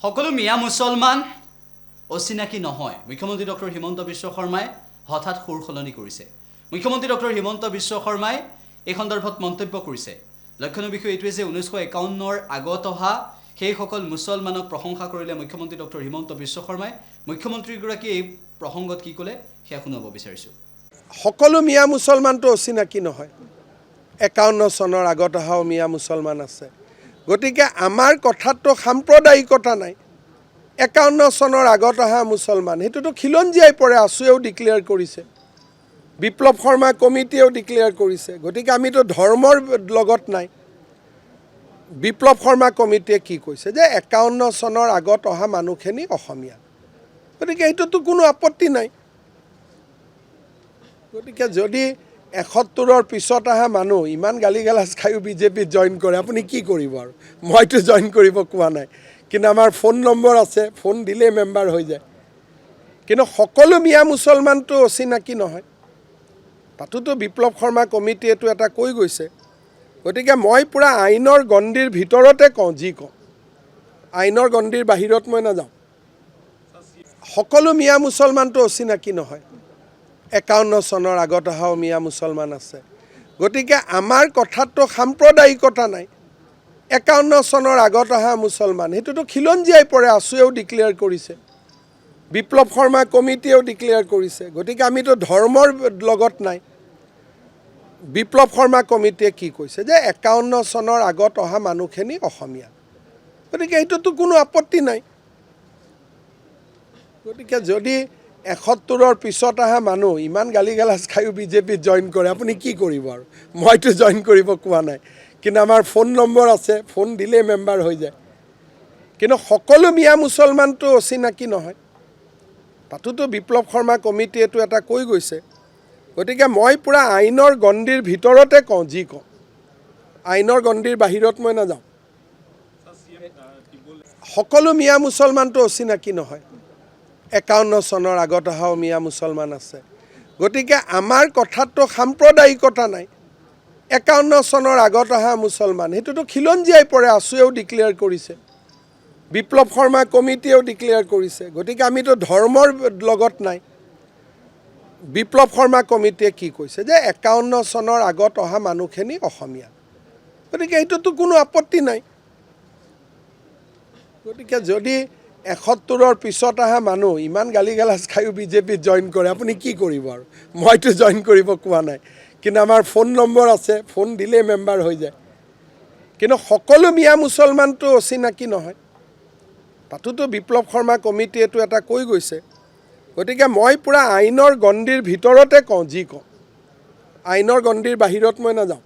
সকলো মিয়া মুছলমান অচিনাকি নহয়। মুখ্যমন্ত্ৰী ডক্টৰ হিমন্ত বিশ্ব শৰ্মাই হঠাৎ সুৰ সলনি কৰিছে। মুখ্যমন্ত্ৰী ডক্টৰ হিমন্ত বিশ্ব শৰ্মাই এই সন্দৰ্ভত মন্তব্য কৰিছে। লক্ষণীয় বিষয় এইটোৱে যে 1951ৰ আগত অহা সেইসকল মুছলমানক প্ৰশংসা কৰিলে মুখ্যমন্ত্ৰী ডক্টৰ হিমন্ত বিশ্ব শৰ্মাই। মুখ্যমন্ত্ৰীগৰাকীয়ে এই প্ৰসংগত কি ক'লে সেয়া শুনাব বিচাৰিছোঁ। সকলো মিয়া মুছলমানটো অচিনাকি নহয়। 51 চনৰ আগত অহাও মিয়া মুছলমান আছে। গতিকে আমাৰ কথাতো সাম্প্ৰদায়িকতা নাই। 51 চনৰ আগত অহা মুছলমান সেইটোতো খিলঞ্জীয়াই পৰে। আছুৱেও ডিক্লেয়াৰ কৰিছে, বিপ্লৱ শৰ্মা কমিটিয়েও ডিক্লেয়াৰ কৰিছে। গতিকে আমিতো ধৰ্মৰ লগত নাই। বিপ্লৱ শৰ্মা কমিটিয়ে কি কৈছে যে 51 চনৰ আগত অহা মানুহখিনি অসমীয়া। গতিকে এইটোতো কোনো আপত্তি নাই। গতিকে যদি 71ৰ পিছত অহা মানুহ ইমান গালি গালাজ খায়ো বিজেপিত জইন কৰে, আপুনি কি কৰিব? আৰু মইতো জইন কৰিব কোৱা নাই, কিন্তু আমাৰ ফোন নম্বৰ আছে, ফোন দিলেই মেম্বাৰ হৈ যায়। কিন্তু সকলো মিয়া মুছলমানটো অচিনাকি নহয়। তাতোতো বিপ্লৱ শৰ্মা কমিটিয়েতো এটা কৈ গৈছে। গতিকে মই পূৰা আইনৰ গণ্ডিৰ ভিতৰতে কওঁ, যি কওঁ আইনৰ গণ্ডিৰ বাহিৰত মই নাযাওঁ। সকলো মিয়া মুছলমানটো অচিনাকি নহয়। 51 চনৰ আগত অহাও মিয়া মুছলমান আছে। গতিকে আমাৰ কথাতো সাম্প্ৰদায়িকতা নাই। 51 চনৰ আগত অহা মুছলমান সেইটোতো খিলঞ্জীয়াই পৰে। আছুৱেও ডিক্লেয়াৰ কৰিছে, বিপ্লৱ শৰ্মা কমিটিয়েও ডিক্লেয়াৰ কৰিছে। গতিকে আমিতো ধৰ্মৰ লগত নাই। বিপ্লৱ শৰ্মা কমিটিয়ে কি কৈছে যে 51 চনৰ আগত অহা মানুহখিনি অসমীয়া। গতিকে এইটোতো কোনো আপত্তি নাই। গতিকে যদি 71ৰ পিছত অহা মানুহ ইমান গালি গালাজ খায়ো বিজেপিত জইন কৰে, আপুনি কি কৰিব? আৰু মইতো জইন কৰিব কোৱা নাই, কিন্তু আমাৰ ফোন নম্বৰ আছে, ফোন দিলেই মেম্বাৰ হৈ যায়। কিন্তু সকলো মিয়া মুছলমানটো অচিনাকি নহয়। তাতোতো বিপ্লৱ শৰ্মা কমিটিয়েতো এটা কৈ গৈছে। গতিকে মই পূৰা আইনৰ গণ্ডিৰ ভিতৰতে কওঁ, যি কওঁ আইনৰ গণ্ডিৰ বাহিৰত মই নাযাওঁ। সকলো মিয়া মুছলমানটো অচিনাকি নহয়। 51 চনৰ আগত অহাও মিয়া মুছলমান আছে। গতিকে আমাৰ কথাতো সাম্প্ৰদায়িকতা নাই। 51 চনৰ আগত অহা মুছলমান সেইটোতো খিলঞ্জীয়াই পৰে। আছুৱেও ডিক্লেয়াৰ কৰিছে, বিপ্লৱ শৰ্মা কমিটিয়েও ডিক্লেয়াৰ কৰিছে। গতিকে আমিতো ধৰ্মৰ লগত নাই। বিপ্লৱ শৰ্মা কমিটিয়ে কি কৈছে যে 51 চনৰ আগত অহা মানুহখিনি অসমীয়া। গতিকে এইটোতো কোনো আপত্তি নাই। গতিকে যদি 71ৰ পিছত অহা মানুহ ইমান গালি গালাজ খায়ো বিজেপিত জইন কৰে, আপুনি কি কৰিব? আৰু মইতো জইন কৰিব কোৱা নাই, কিন্তু আমাৰ ফোন নম্বৰ আছে, ফোন দিলেই মেম্বাৰ হৈ যায়। কিন্তু সকলো মিয়া মুছলমানটো অচিনাকি নহয়। তাতোতো বিপ্লৱ শৰ্মা কমিটিয়েতো এটা কৈ গৈছে। গতিকে মই পূৰা আইনৰ গণ্ডিৰ ভিতৰতে কওঁ, যি কওঁ আইনৰ গণ্ডিৰ বাহিৰত মই নাযাওঁ।